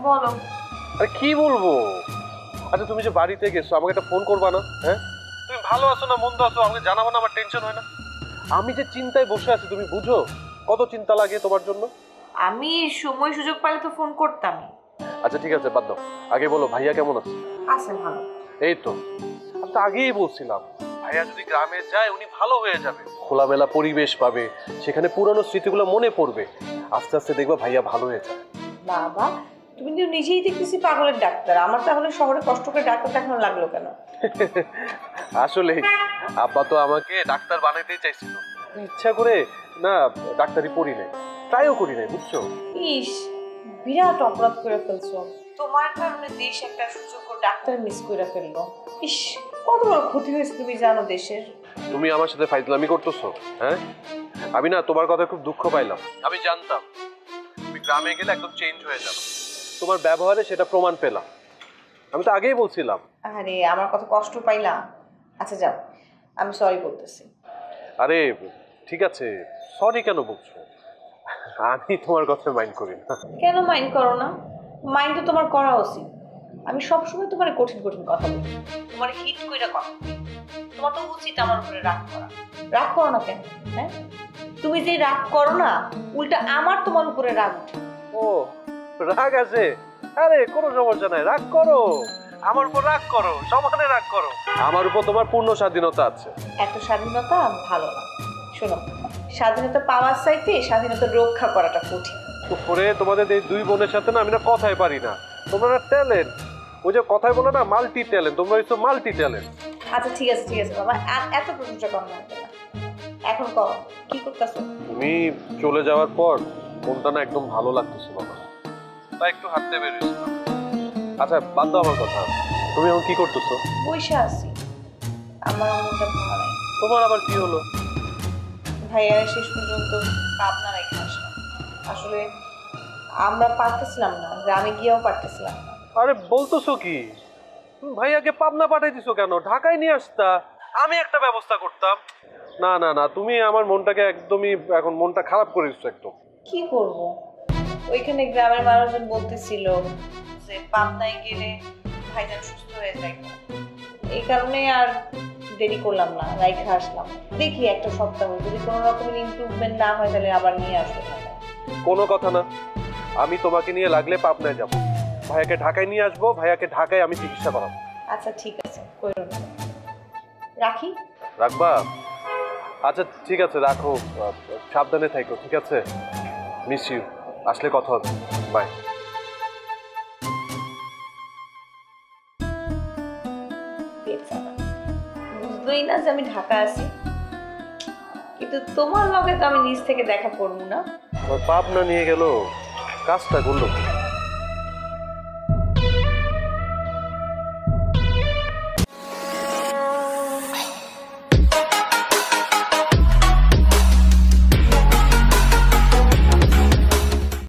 বলো। আরে কি বলবো? আচ্ছা তুমি যে বাড়িতে গেছো আমাকে একটা ফোন করবা না? হ্যাঁ, তুমি ভালো আছো না মন্দ আছো আমাকে জানাবো না? আমার টেনশন হয় না? আমি যে চিন্তায় বসে আছি তুমি বুঝো কত চিন্তা লাগে তোমার জন্য? আমি সময় সুযোগ পেলে তো ফোন করতাম। আচ্ছা ঠিক আছে বাদ দাও, আগে বলো ভাইয়া কেমন আছে? আছে ভালো। এই তো আমি তো আগেই বলছিলাম ভাইয়া যদি গ্রামে যায় উনি ভালো হয়ে যাবে, খোলামেলা পরিবেশ পাবে, সেখানে পুরনো স্মৃতিগুলো মনে পড়বে, আস্তে আস্তে দেখবা ভাইয়া ভালো হয়ে যাবে। বাবা, তুমি তো নিজেই দেখতেছি পাগলের ডাক্তার। আমার তাহলে শহরে কষ্ট করে ডাক্তার দেখানো লাগলো কেন? আসলে আব্বা তো আমাকে ডাক্তার বানাইতেই চাইছিল, ইচ্ছা করে না ডাক্তারি পড়ি নাই, ট্রাইও করি নাই বুঝছো। ইস, বিরাট অপরাধ করে ফেলছো। তোমার কারণে দেশ একটা সুযোগ্য ডাক্তার মিস করে ফেললো। ইস, কত বড় ক্ষতি হয়েছে তুমি জানো দেশের। তুমি আমার সাথে ফাইজলামি করতেছো? হ্যাঁ, আমি না তোমার কথা খুব দুঃখ পাইলাম। আমি জানতাম তুমি গ্রামে গেলে একদম চেঞ্জ হয়ে যাবে, তোমার ব্যবহারে সেটা প্রমাণ পেলাম। আমি তো আগেই বলছিলাম। আরে আমার কত কষ্ট পাইলা। আচ্ছা যাও, আমি সরি বলতেছি। আরে ঠিক আছে, সরি কেন বলছো? আমি তোমার কথা মাইন্ড করি না। কেন মাইন্ড করো না? মাইন্ড তো তোমার করা উচিত। আমি সবসময় তোমার কঠিন কঠিন কথা বলি, তোমার হিট কইরা কথা বলি। তোমার তো উচিত আমার উপরে রাগ করা। রাগ করো না কেন? হ্যাঁ, তুমি যে রাগ করো না, উল্টা আমার তোমার উপরে রাগ উঠে। ও রাগ আছে? আরে কোনো সমস্যা নাই, রাগ করো, আমার উপর রাগ করো, সমানে রাগ করো, আমার উপর তোমার পূর্ণ স্বাধীনতা আছে। এত স্বাধীনতা ভালো না। শোনো, স্বাধীনতা পাওয়ার চাইতে স্বাধীনতা রক্ষা করাটা কঠিন। উপরে তোমাদের এই দুই বোনের সাথে না আমি না কথাই পারি না। তোমরা ট্যালেন্ট, ওই যে কথাই বলে না মাল্টি ট্যালেন্ট, তোমরা হচ্ছে মাল্টি ট্যালেন্ট। আচ্ছা ঠিক আছে ঠিক আছে বাবা, আর এত প্রশংসা করা লাগবে না। এখন কও, কি করতেছো? তুমি চলে যাওয়ার পর মনটা না একদম ভালো লাগতেছে বাবা, তাই একটু হাঁটতে বেরিয়েছিলাম। আচ্ছা বাদ দাও আমার কথা, তুমি এখন কি করতেছো? বইসা আছি, আমার মনটা ভালো নাই। তোমার আবার কি হলো? ভাইয়ারা শেষ পর্যন্ত পাবনা রেখে আসলাম। আসলে আমরা পারতেছিলাম না, গ্রামে গিয়েও পারতেছিলাম না। আরে বলতেছো কি? তুমি ভাইয়াকে পাবনা পাঠাই দিছো কেন? ঢাকায় নিয়ে আসতা, আমি একটা ব্যবস্থা করতাম। না না না, তুমি আমার মনটাকে একদমই এখন মনটা খারাপ করে দিচ্ছ একদম। কি করব, ওইখানে গ্রামের মানুষজন বলতেছিল যে পাবনায় গেলে ভাইজান সুস্থ হয়ে যায়। এই কারণে আর দেরি করলাম না, রাইখা আসলাম। দেখি একটা সপ্তাহ, যদি কোনো রকমের ইমপ্রুভমেন্ট না হয় তাহলে আবার নিয়ে আসবো ঢাকায়। কোনো কথা না, আমি তোমাকে নিয়ে লাগলে পাবনায় যাব, ভাইয়াকে ঢাকায় নিয়ে আসবো, ভাইয়াকে ঢাকায় আমি চিকিৎসা করাবো। আচ্ছা ঠিক আছে, কইরো না। রাখি? রাখবা? আচ্ছা ঠিক আছে রাখো, সাবধানে থাকো, ঠিক আছে? মিস ইউ, আসলে কথা হবে, বাই। বুঝলোই না যে আমি ঢাকা আছি, কিন্তু তোমার লগে তো আমি নিজ থেকে দেখা করবো না। আমার পাবনা নিয়ে গেল, কাজটা করলো।